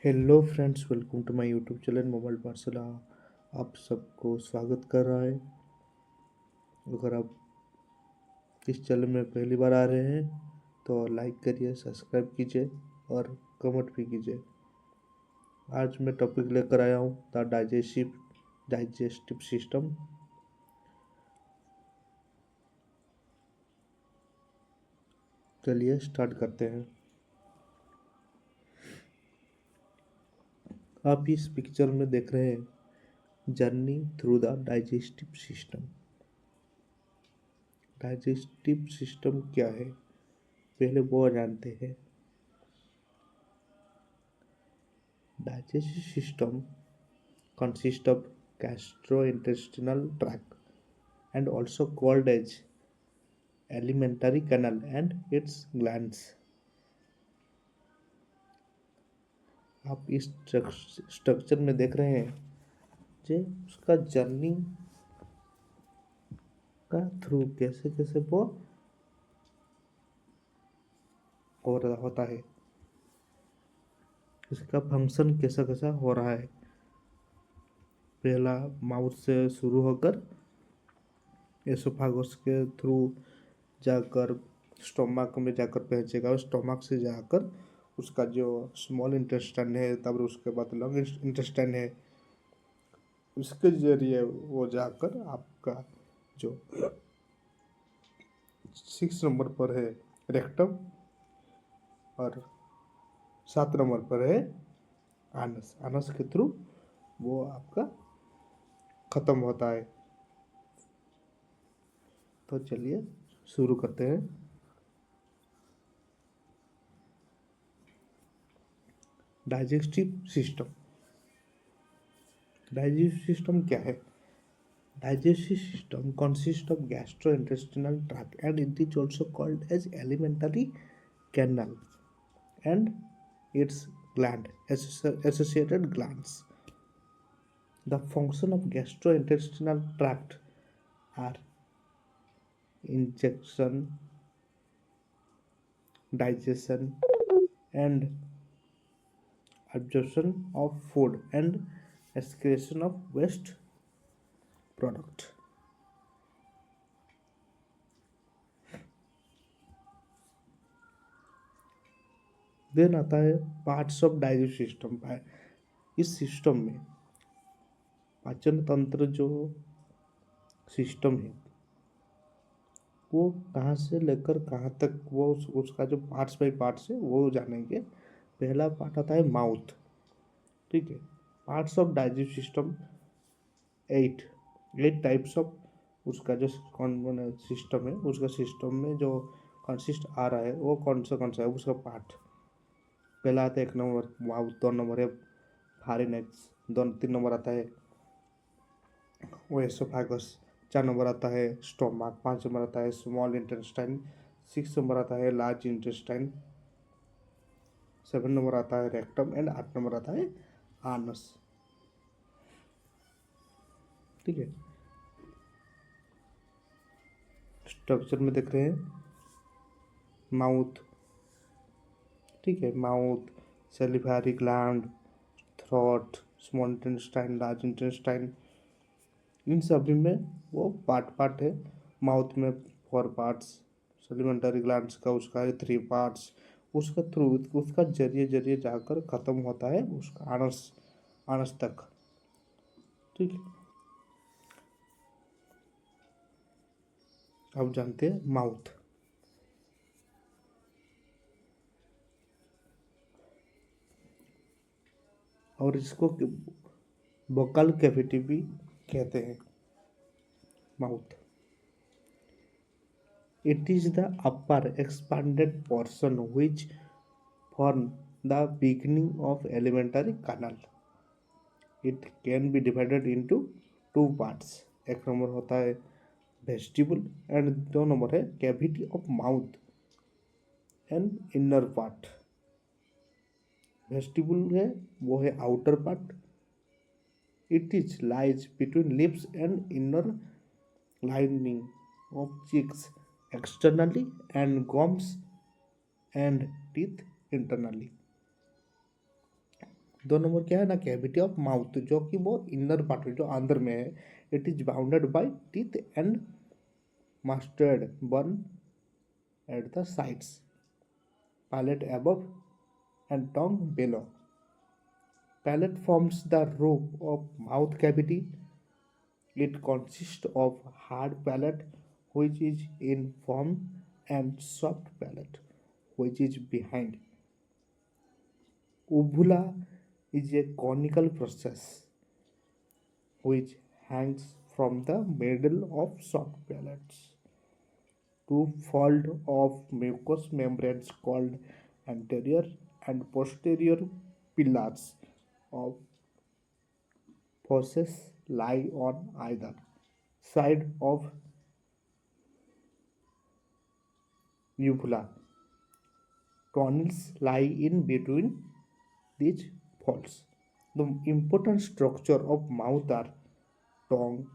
Hello friends, welcome to my YouTube channel mobile पाठशाला। आप सबको स्वागत कर रहा है। अगर आप इस चैनल में पहली बार आ रहे हैं तो लाइक करिए, सब्सक्राइब कीजिए और कमेंट भी कीजिए। आज मैं टॉपिक लेकर आया हूँ द डाइजेस्टिव सिस्टम। चलिए स्टार्ट करते हैं। आप इस पिक्चर में देख रहे हैं journey through the digestive system. Digestive system क्या है, पहले वो जानते हैं। Digestive system consists of gastrointestinal tract and also called as alimentary canal and its glands. आप इस स्ट्रक्चर में देख रहे हैं जे उसका जर्नी का थ्रू कैसे कैसे वो हो रहा होता है, इसका फंक्शन कैसा कैसा हो रहा है। पहला माउथ से शुरू होकर एसोफागस के थ्रू जाकर स्टोमक में जाकर पहुंचेगा और स्टोमक से जाकर उसका जो स्मॉल इंटेस्टाइन है, तब उसके बाद लॉन्ग इंटेस्टाइन है, उसके जरिए वो जाकर आपका जो 6 नंबर पर है रेक्टम और 7 नंबर पर है आनस। आनस के थ्रू वो आपका खत्म होता है। तो चलिए शुरू करते हैं। Digestive system. डाइजेस्टिव सिस्टम क्या है? Digestive system consists of gastrointestinal tract and it is also called as alimentary canal and its associated glands. The function of gastrointestinal tract are ingestion, digestion, and absorption of food and excretion of waste product. Then आता है parts of digestive system. इस system में पाचन तंत्र जो system है वो कहाँ से लेकर कहाँ तक, वो उसका जो पार्ट्स बाई पार्ट्स है वो जानेंगे। पहला पार्ट आता है माउथ। ठीक है, parts of digestive system 8 types of उसका जो कौन सिस्टम है, उसका सिस्टम में जो कंसिस्ट आ रहा है वो कौन सा है उसका पार्ट। पहला आता है 1 नंबर माउथ, 2 नंबर है फारिनेक्स, 3 नंबर आता है वो एसोफागस, 4 नंबर आता है स्टोमक, 5 नंबर आता है स्मॉल इंटेस्टाइन, 6 नंबर आता है लार्ज इंटेस्टाइन, 7 नंबर आता है रेक्टम एंड 8 नंबर आता है आनस। ठीक है, स्ट्रक्चर में देख रहे हैं माउथ। ठीक है, mouth, salivary gland, throat, small intestine, large intestine, इन सभी में वो पार्ट है। माउथ में 4 पार्ट्स, सेलिमेंटरी ग्लैंड्स का उसका है 3 पार्ट्स, उसका थ्रू उसका जरिए जरिए जाकर ख़त्म होता है उसका आनस तक। ठीक है, अब जानते हैं माउथ। और इसको वोकल कैविटी भी कहते हैं। Mouth, it is the upper expanded portion which form the beginning of alimentary canal. It can be divided into 2 parts. 1 number होता है वेस्टिबल एंड 2 नंबर है cavity of mouth and inner part. Vestibule है वो है outer part. It is lies between lips and inner lining of cheeks externally and gums and teeth internally. दो number क्या है ना, कैविटी ऑफ माउथ, जो कि वो इनर पार्ट जो अंदर में है। It is bounded by teeth and mustard burn at the sides, palate above and tongue below. Palate forms the roof of mouth cavity. It consists of hard palate, which is in front, and soft palate, which is behind. Uvula is a conical process which hangs from the middle of soft palates. Two folds of mucous membranes called anterior and posterior pillars of fauces lie on either side of uvula. Tonils lie in between these folds. The important structure of mouth are tongue,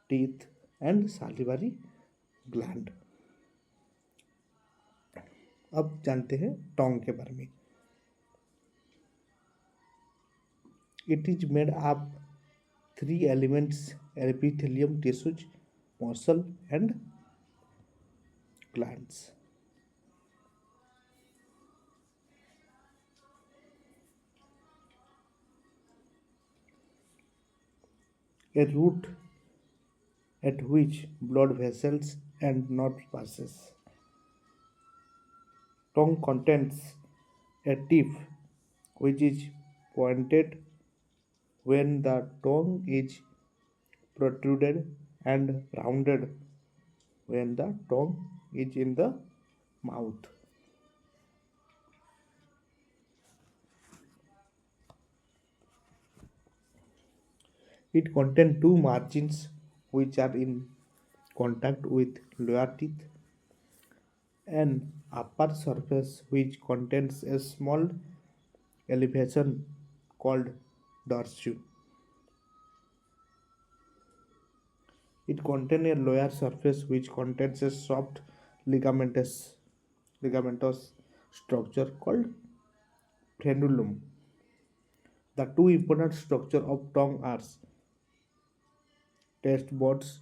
teeth, and salivary gland. अब जानते हैं टोंग के बारे में। It is made up three elements: epithelium, tissues, muscle, and glands. A root at which blood vessels and nerves passes. Tongue contains a tip which is pointed when the tongue is protruded and rounded when the tongue is in the mouth. It contains two margins which are in contact with lower teeth, an upper surface which contains a small elevation called dorsum. It contains a lower surface which contains a soft ligamentous structure called frenulum. The two important structures of tongue are taste buds,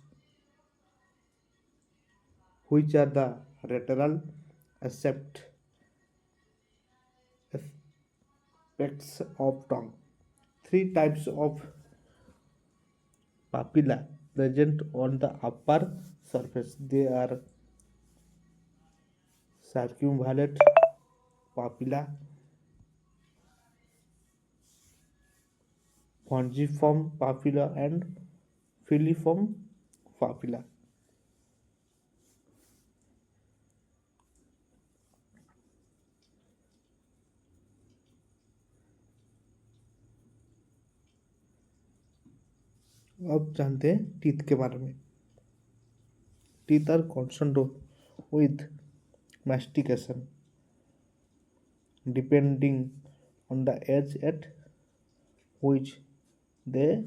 which are the lateral aspects of tongue. Three types of papilla present on the upper surface. They are circumvallate papilla, fungiform papilla, and filiform papilla. अब जानते हैं teeth के बारे में। Teeth are concerned with mastication depending on the age at which they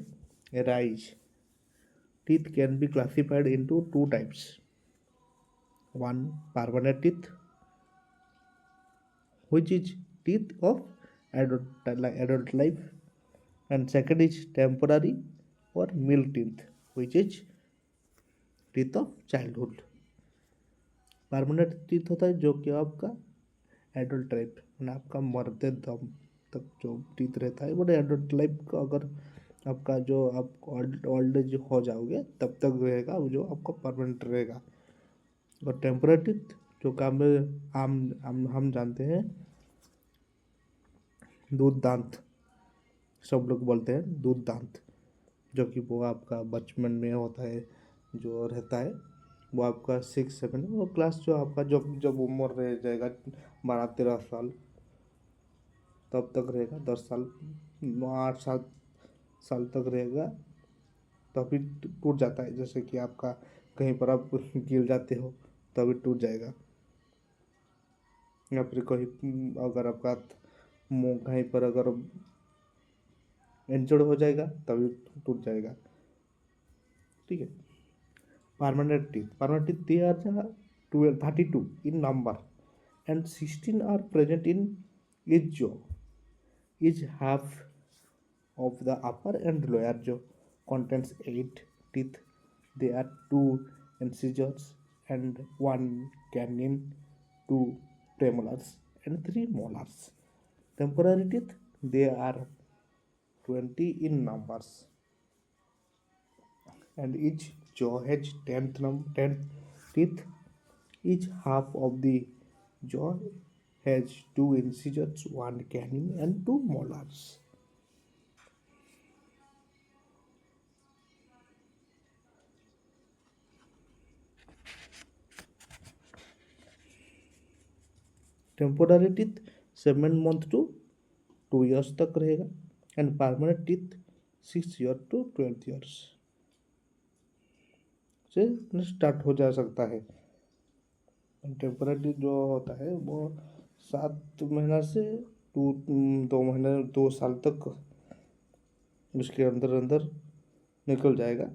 arise. Teeth can be classified into two types. One, permanent teeth, which is teeth of adult life, and second is temporary or milk teeth, which is teeth of childhood. Permanent teeth होता है जो कि आपका adult life मैंने आपका मरते दम तक जो टीथ रहता है वो एडल्ट लाइफ का, अगर आपका जो आप ओल्ड एज हो जाओगे तब तक रहेगा, वो जो आपका परमानेंट रहेगा। और टेम्पररी टीथ जो काम में हम जानते हैं दूध दांत, सब लोग बोलते हैं दूध दांत, जो कि वो आपका बचपन में होता है, जो रहता है वो आपका 6-7 वो क्लास जो आपका जब जब उम्र रह जाएगा 12-13 साल तब तक रहेगा, 10 साल 8-7 साल तक रहेगा, तभी टूट जाता है। जैसे कि आपका कहीं पर आप गिर जाते हो तभी टूट जाएगा, या फिर कहीं अगर आपका मुँह कहीं पर अगर इंजर्ड हो जाएगा तभी टूट जाएगा। ठीक है। Permanent teeth, they are 32 in number and 16 are present in each jaw. Each half of the upper and lower jaw contains 8 teeth. There are 2 incisors and 1 canine, 2 premolars, and 3 molars. Temporary teeth, they are 20 in numbers, and each jaw has 10 teeth. Each half of the jaw has 2 incisors, 1 canine, and 2 molars. Temporary teeth 7 month to 2 years तक रहेगा, and permanent teeth 6 year to 12 years से start हो जा सकता है। Temporary जो होता है वो 7 महीना से 2 महीने 2 साल तक उसके अंदर अंदर निकल जाएगा।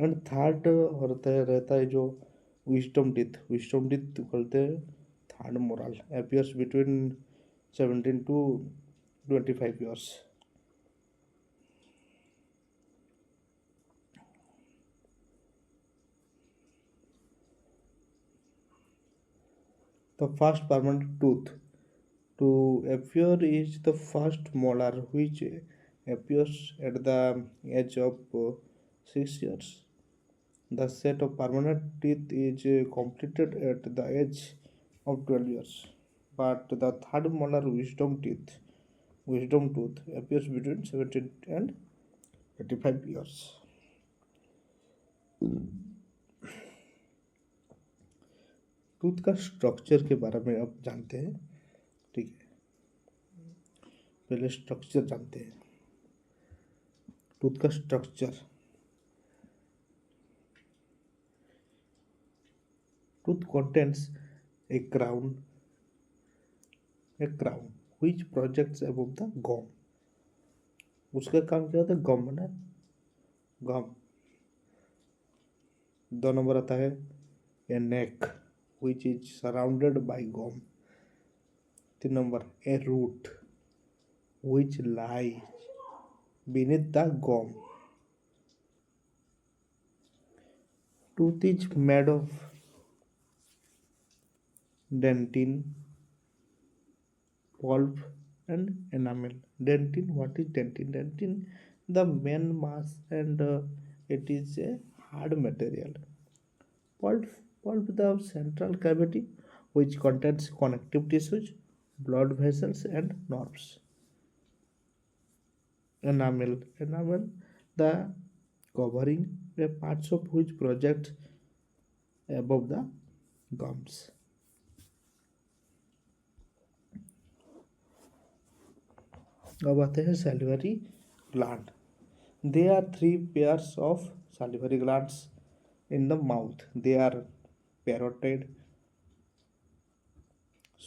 एंड थर्ड रहता है जो विस्टम टीथ बोलते हैं। Third moral appears between 17 to 25 years। The first permanent tooth to appear is the first molar, which appears at the age of 6 years. The set of permanent teeth is completed at the age of 12 years. But the third molar wisdom tooth appears between 17 and 85 years. Tooth का structure के बारे में अब जानते हैं। ठीक है, पहले स्ट्रक्चर जानते हैं। टूथ का structure, tooth contains a crown which projects above the gum। उसका काम क्या होता है? गम ना, गम। 2 नंबर आता है a neck which is surrounded by gum। 3 number a root which lies beneath the gum। Tooth is made of dentin, pulp, and enamel। Dentin, what is dentin? Dentin, the main mass, and it is a hard material। Pulp, the central cavity which contains connective tissues, blood vessels, and nerves। Enamel, the covering, the parts of which project above the gums। अब आते हैं salivary gland। There are 3 pairs of salivary glands in the mouth। They are parotid,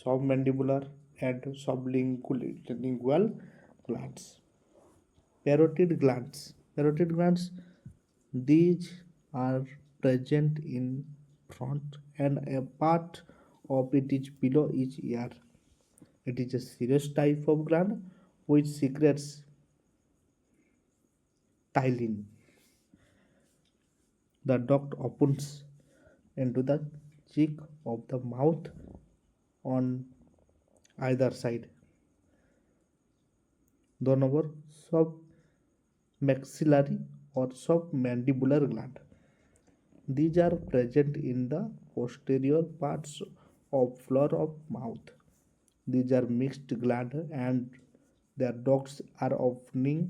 submandibular, and sublingual glands। Parotid glands, these are present in front, and a part of it is below each ear। It is a serous type of gland which secretes ptyalin। The duct opens into the cheek of the mouth on either side। 2 number submaxillary or submandibular gland। These are present in the posterior parts of floor of mouth। These are mixed gland and their ducts are opening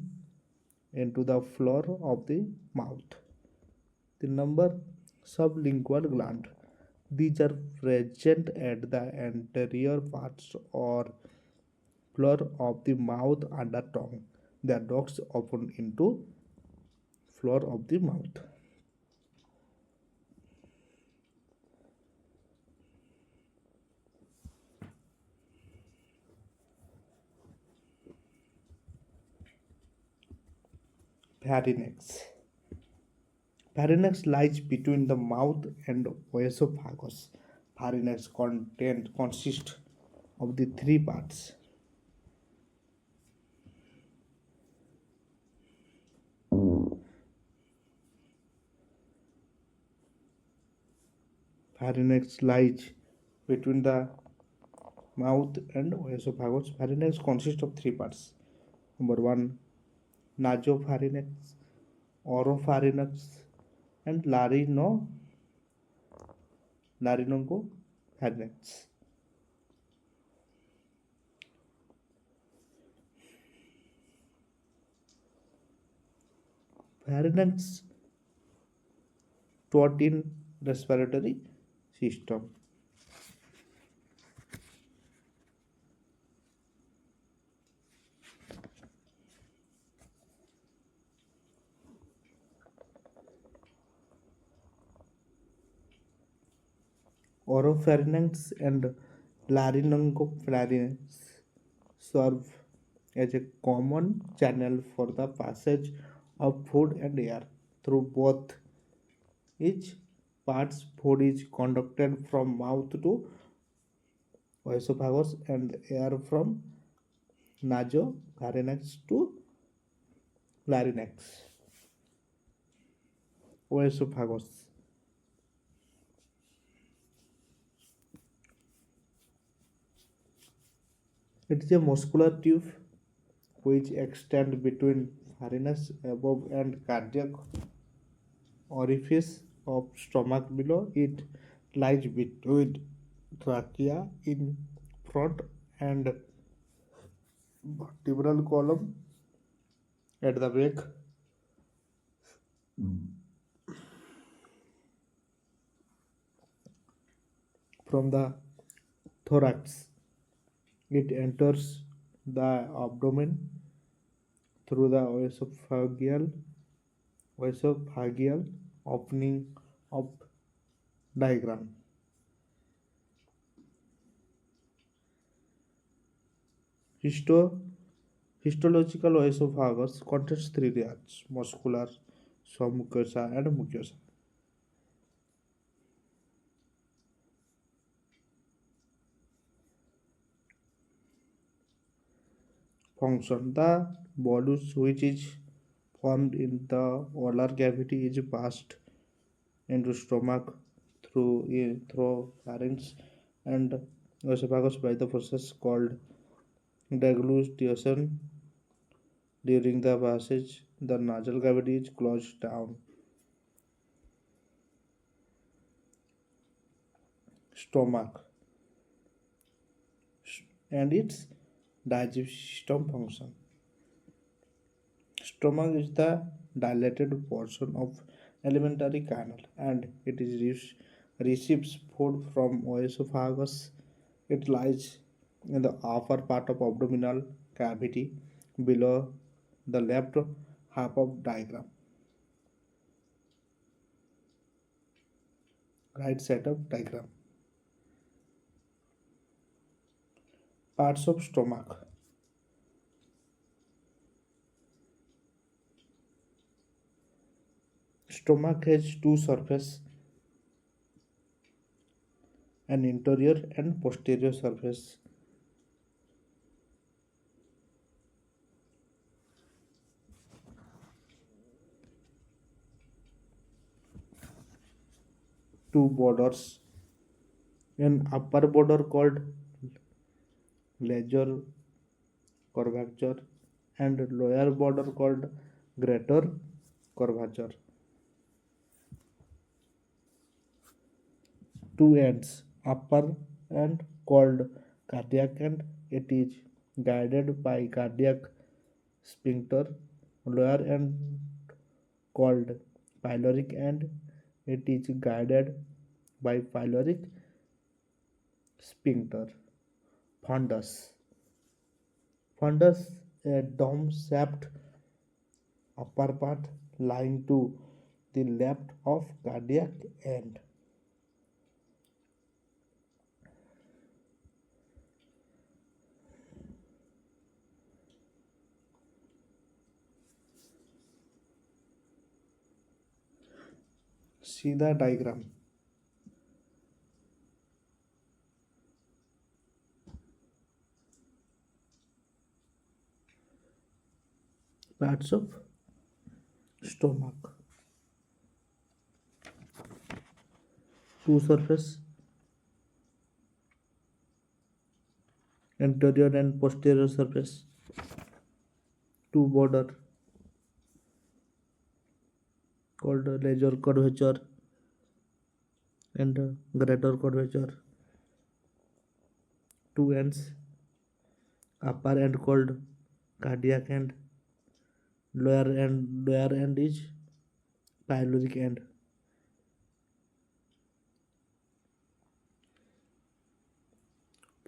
into the floor of the mouth। 3 number sublingual gland। These are present at the anterior parts or floor of the mouth under tongue। Their ducts open into floor of the mouth। Pharynx lies between the mouth and esophagus। pharynx content consists of the three parts. Pharynx lies between the mouth and esophagus. Pharynx consists of three parts. Number one, nasopharynx, oropharynx, and laryngopharynx. Pharynx taught in respiratory system. Oropharynx and laryngopharynx serve as a common channel for the passage of food and air. Through both each parts, food is conducted from mouth to esophagus and air from nasopharynx to larynx. Esophagus. It is a muscular tube which extends between pharynx above and cardiac orifice of stomach below. It lies between trachea in front and vertebral column at the back. From the thorax, it enters the abdomen through the esophageal opening of diaphragm. Histo- Histological esophagus contains three layers: muscular, submucosa, and mucosa. Function: the bolus which is formed in the oral cavity is passed into stomach through pharynx and esophagus by the process called deglutition. During the passage, the nasal cavity is closed down. Stomach and its digestive system function. Stomach is the dilated portion of alimentary canal and it is receives food from esophagus. It lies in the upper part of abdominal cavity below the left half of diagram. Right side of diagram. Parts of stomach. Stomach has two surfaces, an interior and posterior surface. Two borders, an upper border called larger curvature and lower border called greater curvature. Two ends, upper and called cardiac and it is guided by cardiac sphincter, lower end called pyloric and it is guided by pyloric sphincter. Fundus. Fundus, a dome-shaped upper part lying to the left of cardiac end. See the diagram. parts of stomach: two surface, anterior and posterior surface, two border called lesser curvature and greater curvature, two ends, upper end called cardiac end, lower end is pyloric end.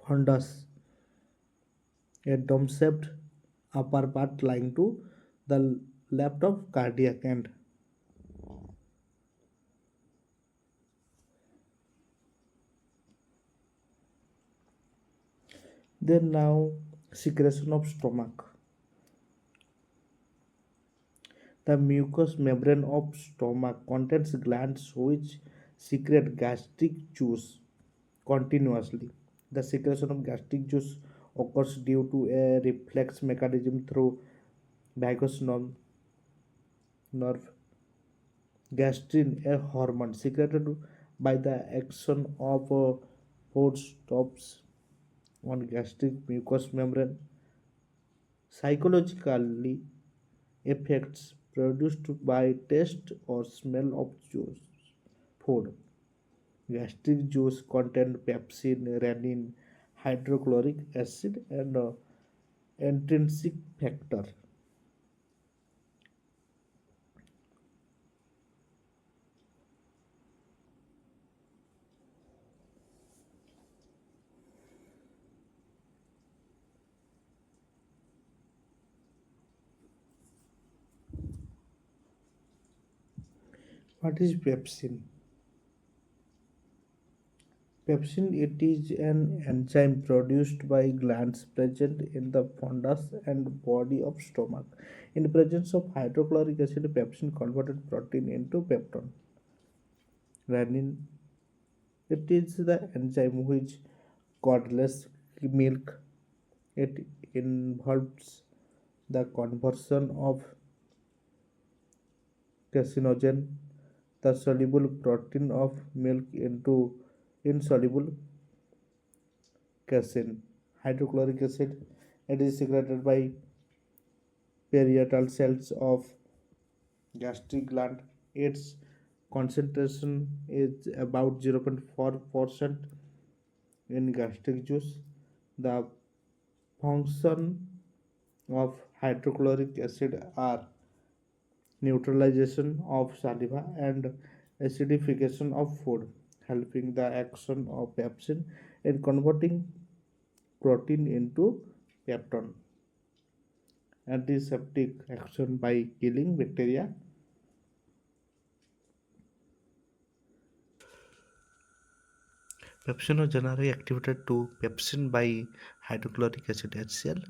Fundus, a dome-shaped upper part lying to the left of cardiac end. Then now secretion of stomach. The mucous membrane of stomach contains glands which secrete gastric juice continuously. The secretion of gastric juice occurs due to a reflex mechanism through vagus nerve. Gastrin, a hormone secreted by the action of food stops on gastric mucous membrane, psychologically effects produced by taste or smell of juice food. Gastric juice contain pepsin, renin, hydrochloric acid, and intrinsic factor. What is pepsin? Pepsin, it is an enzyme produced by glands present in the fundus and body of stomach. In presence of hydrochloric acid, pepsin converted protein into peptone. Renin, it is the enzyme which curdles milk. It involves the conversion of casinogen, the soluble protein of milk, into insoluble casein. Hydrochloric acid, it is secreted by parietal cells of gastric gland. Its concentration is about 0.4% in gastric juice. The function of hydrochloric acid are neutralization of saliva and acidification of food, helping the action of pepsin in converting protein into peptone. Antiseptic action by killing bacteria. Pepsinogenary activated to pepsin by hydrochloric acid HCl.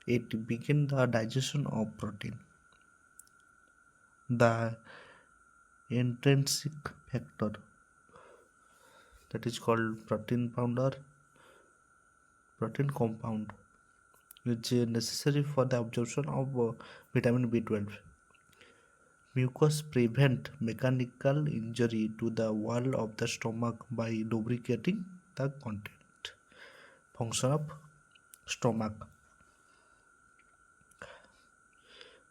It begins the digestion of protein. The intrinsic factor, that is called protein compound, which is necessary for the absorption of vitamin B12. Mucus prevent mechanical injury to the wall of the stomach by lubricating the content. Function of stomach.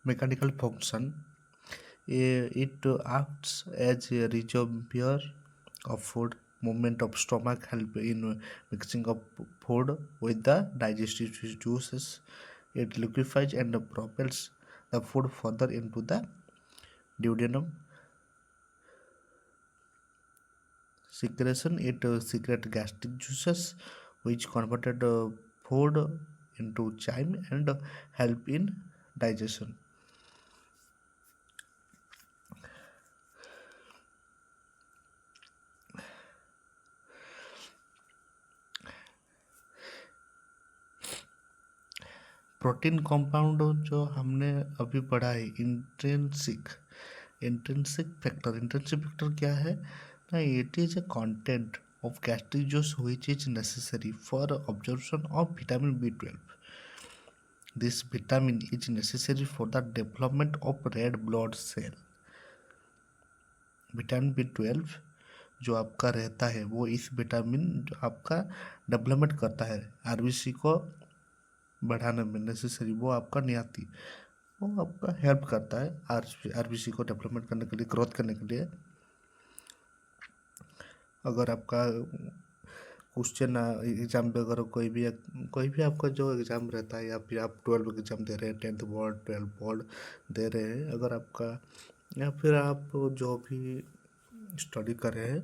Mechanical function. It acts as a reservoir of food. Movement of stomach help in mixing of food with the digestive juices. It liquefies and propels the food further into the duodenum. Secretion, it secrete gastric juices which converted food into chyme and help in digestion. Protein compound जो हमने अभी पढ़ा है intrinsic factor क्या है ना, it is a content of gastric juice which is necessary for absorption of vitamin B12. This vitamin is necessary for the development of red blood cell. Vitamin B12 जो आपका रहता है वो इस विटामिन जो आपका डेवलपमेंट करता है आरबीसी को बढ़ाने में नेसेसरी, वो आपका नियति वो आपका हेल्प करता है आरबीसी को डेवलपमेंट करने के लिए, ग्रोथ करने के लिए। अगर आपका क्वेश्चन एग्जाम पे अगर कोई भी आपका जो एग्ज़ाम रहता है या फिर आप 12 एग्ज़ाम दे रहे हैं, 10th बोर्ड 12 बोर्ड दे रहे हैं, अगर आपका या फिर आप जो भी स्टडी कर रहे हैं,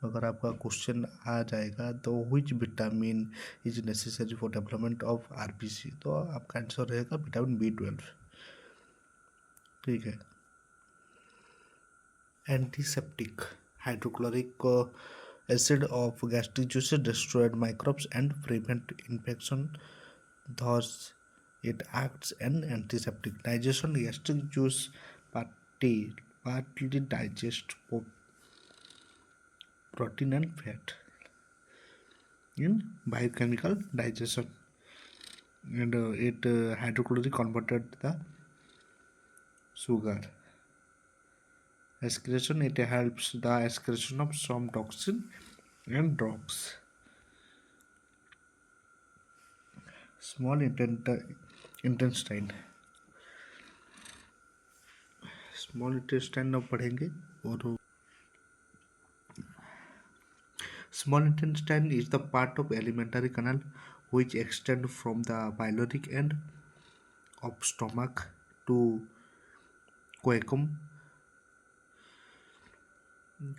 अगर आपका क्वेश्चन आ जाएगा तो which vitamin is necessary for development of RBC, तो आपका आंसर रहेगा विटामिन B12। ठीक है। Antiseptic hydrochloric acid of gastric juices destroyed microbes and prevent infection, thus it acts an antiseptic. Digestion gastric juice partly digest protein and fat in biochemical digestion, and it hydrochloric converted the sugar. Excretion, it helps the excretion of some toxin and drugs. Small intestine, small intestine अब पढ़ेंगे। और small intestine is the part of alimentary canal which extend from the pyloric end of stomach to coecum.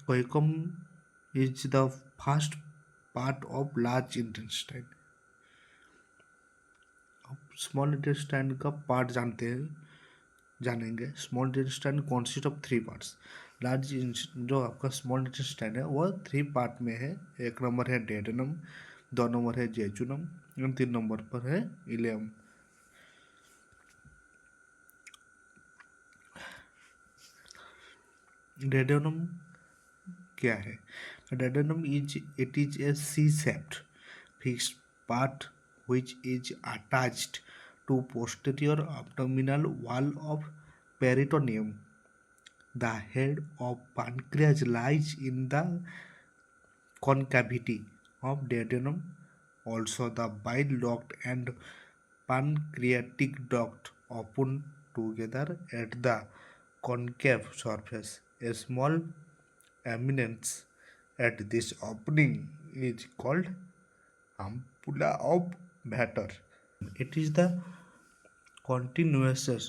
Coecum is the first part of large intestine. Small intestine का part जानेंगे। Small intestine consist of 3 parts. Large जो आपका small intestine है वो 3 part में है। 1 number है डेडेनम, 2 number है जेजुनम और 3 नंबर पर है इलियम। डेडेनम क्या है? Duodenum it is a C shaped fixed part which is attached to posterior abdominal wall of peritoneum. The head of pancreas lies in the concavity of duodenum. Also, the bile duct and pancreatic duct open together at the concave surface. A small eminence at this opening is called ampulla of Vater. It is the continuation.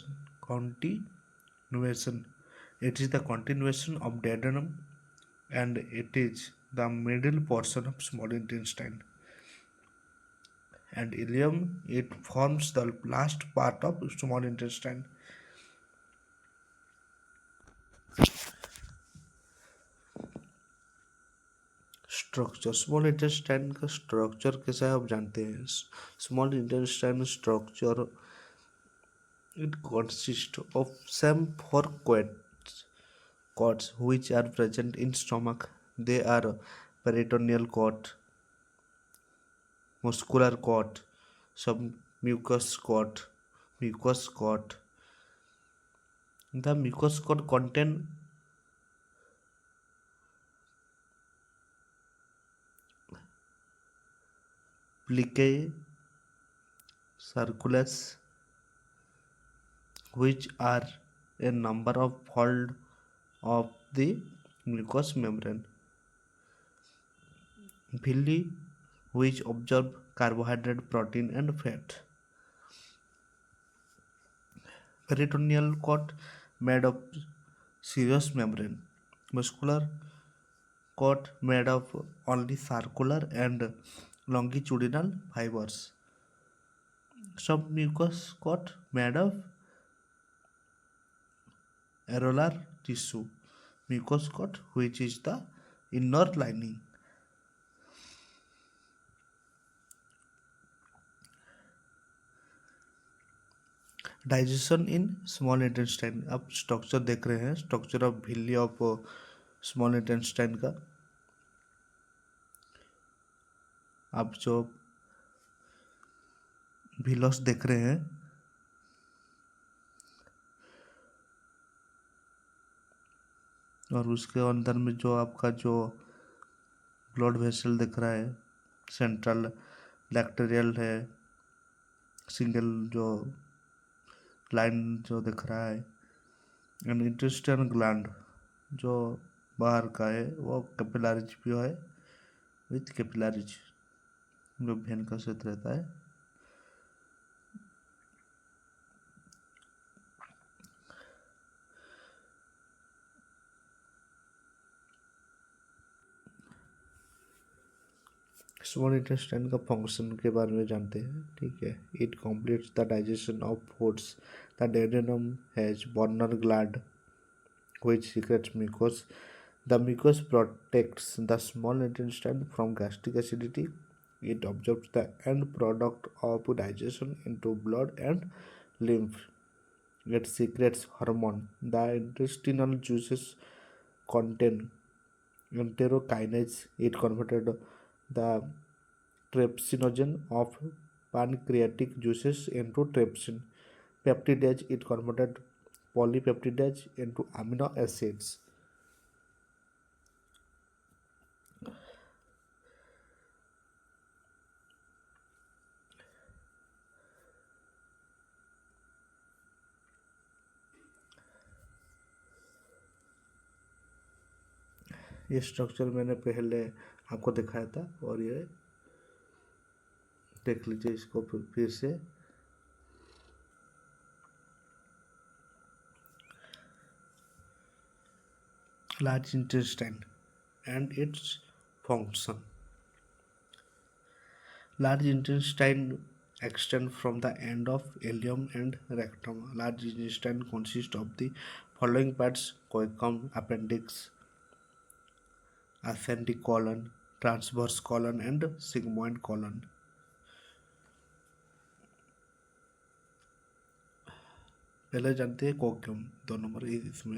It is the continuation of duodenum, and it is the middle portion of small intestine. And ileum, it forms the last part of small intestine. Structure, small intestine का structure कैसा है आप जानते हैं। Small intestine structure it consists of some 4 cords which are present in stomach. They are peritoneal cord, muscular cord, submucous cord, mucous cord. The mucous cord contain plicae circulus, which are a number of folds of the mucous membrane. Villi, which absorb carbohydrate, protein and fat. Peritoneal cord made of serous membrane. Muscular cord made of only circular and longitudinal fibers. Submucous cord made of areolar tissue. Mucous cord, which is the inner lining. Digestion in small intestine, आप structure देख रहे हैं, structure of villi of small intestine का। आप जो villous देख रहे हैं, और उसके अंदर में जो आपका जो ब्लड वेसल दिख रहा है, सेंट्रल लैक्टेरियल है, सिंगल जो लाइन जो दिख रहा है, एंड इंटेस्टाइन ग्लैंड जो बाहर का है वो कैपिलरीज भी है, विथ कैपिलरीज जो वेन का क्षेत्र रहता है। स्मॉल इंटेस्टाइन का फंक्शन के बारे में जानते हैं, ठीक है। It completes the digestion of foods. The duodenum has Brunner gland which secretes mucus. The mucus protects the small intestine from gastric acidity. It absorbs the end product of digestion into blood and lymph. It secretes hormone. The intestinal juices contain enterokinase. It converted the trypsinogen of pancreatic juices into trypsin. Peptidase, it converted polypeptidase into amino acids. ये structure मैंने पहले आपको दिखाया था, और ये देख लीजिए इसको फिर से। Large intestine and its function. Large intestine extend from the end of ileum and rectum. Large intestine consists of the following parts: coecum, appendix, ascending colon, transverse colon, and sigmoid colon. पहले जानते हैं caecum, 2 number इसमें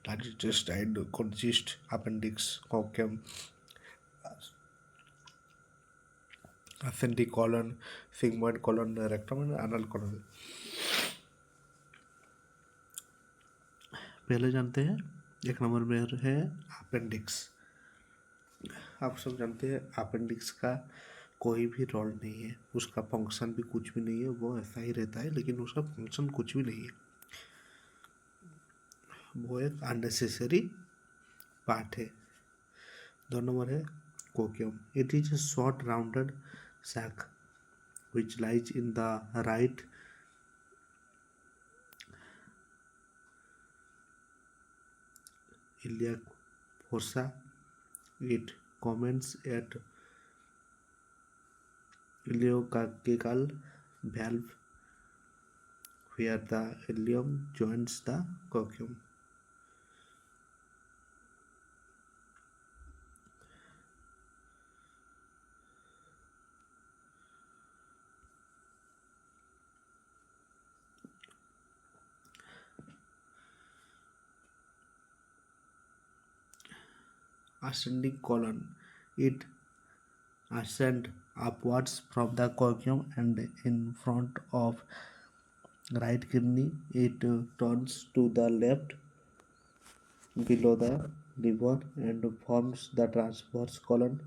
large intestine consist appendix, caecum, ascending colon, sigmoid colon, rectum and anal colon. पहले जानते हैं 1 number में है appendix. आप सब जानते हैं अपेंडिक्स का कोई भी रोल नहीं है, उसका फंक्शन भी कुछ भी नहीं है, वो ऐसा ही रहता है, लेकिन उसका फंक्शन कुछ भी नहीं है, वो एक अननेसेसरी पार्ट है। 2 नंबर है caecum. It is a short rounded sac which lies in the right iliac fossa. It commences at ileocecal valve where the ileum joins the coccum. Ascending colon. It ascends upwards from the coccum and in front of right kidney. It turns to the left below the liver and forms the transverse colon.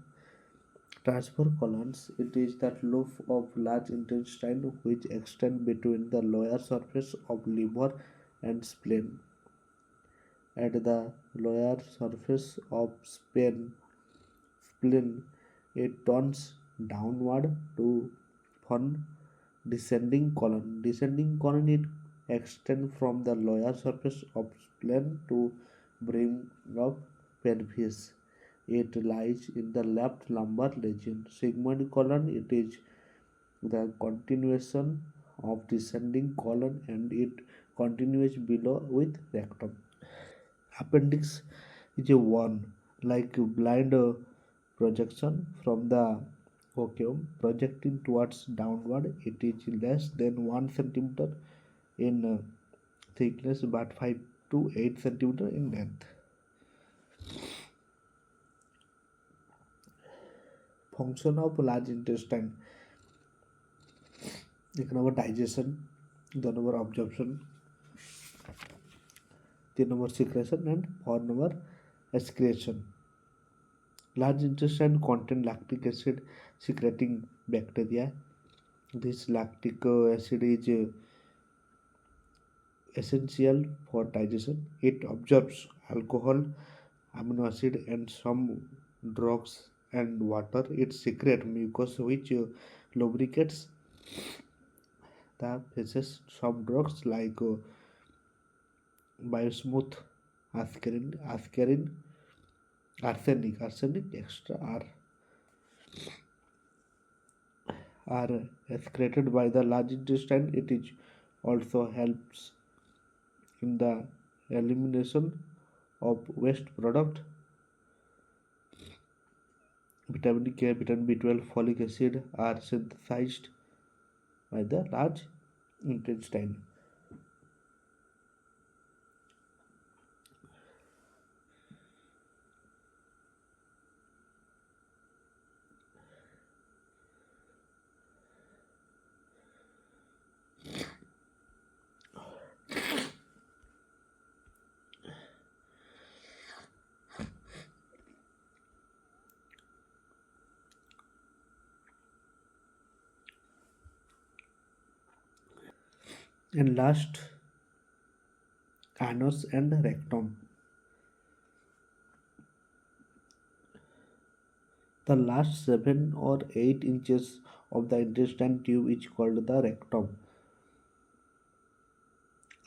Transverse colons. It is the loop of large intestine which extend between the lower surface of liver and spleen. At the lower surface of spleen, it turns downward to form descending colon. Descending colon, it extends from the lower surface of spleen to brim of pelvis. It lies in the left lumbar region. Sigmoid colon, it is the continuation of descending colon and it continues below with rectum. Appendix is a one like blind projection from the vacuum projecting towards downward. It is less than 1 centimeter in thickness but 5 to 8 centimeter in length. Function of large intestine. एक number digestion, दो number absorption, तीन number secretion and four number excretion. Large intestine contain lactic acid secreting bacteria. This lactic acid is essential for digestion. It absorbs alcohol, amino acid, and some drugs and water. It secretes mucus, which lubricates the faces. Some drugs like biosmooth, arsenic extra are excreted by the large intestine. It is also helps in the elimination of waste product. Vitamin K, vitamin B12, folic acid are synthesized by the large intestine. And last, anus and rectum. The last 7 or 8 inches of the intestine tube is called the rectum.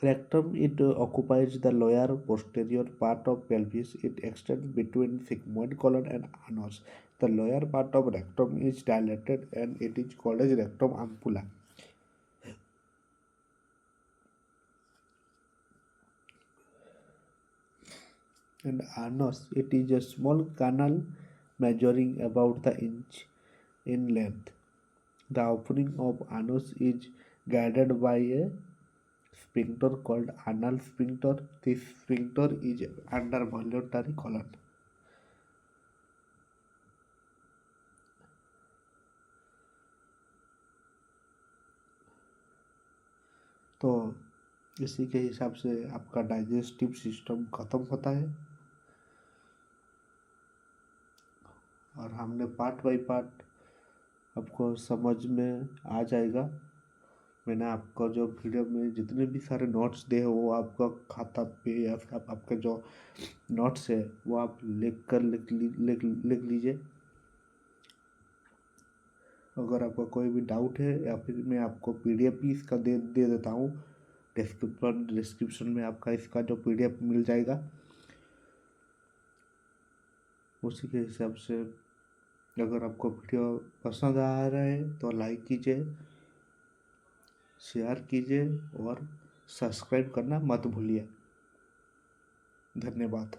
Rectum, it occupies the lower posterior part of pelvis. It extends between sigmoid colon and anus. The lower part of rectum is dilated and it is called as rectum ampulla. And anus, it is a small canal measuring about the inch in length. The opening of anus is guided by a sphincter called anal sphincter. This sphincter is under voluntary colon. तो इसी के हिसाब से आपका digestive system खत्म होता है और हमने पार्ट बाय पार्ट आपको समझ में आ जाएगा. मैंने आपका जो वीडियो में जितने भी सारे नोट्स दिए वो आपका खाता पे या फिर आपके जो नोट्स है वो आप लिख लीजिए. अगर आपका कोई भी डाउट है या फिर मैं आपको पीडीएफ भी इसका दे देता हूँ. डिस्क्रिप्शन में आपका इसका जो पीडीएफ मिल जाएगा. उसी के हिसाब से अगर आपको वीडियो पसंद आ रहा है तो लाइक कीजिए, शेयर कीजिए और सब्सक्राइब करना मत भूलिए. धन्यवाद.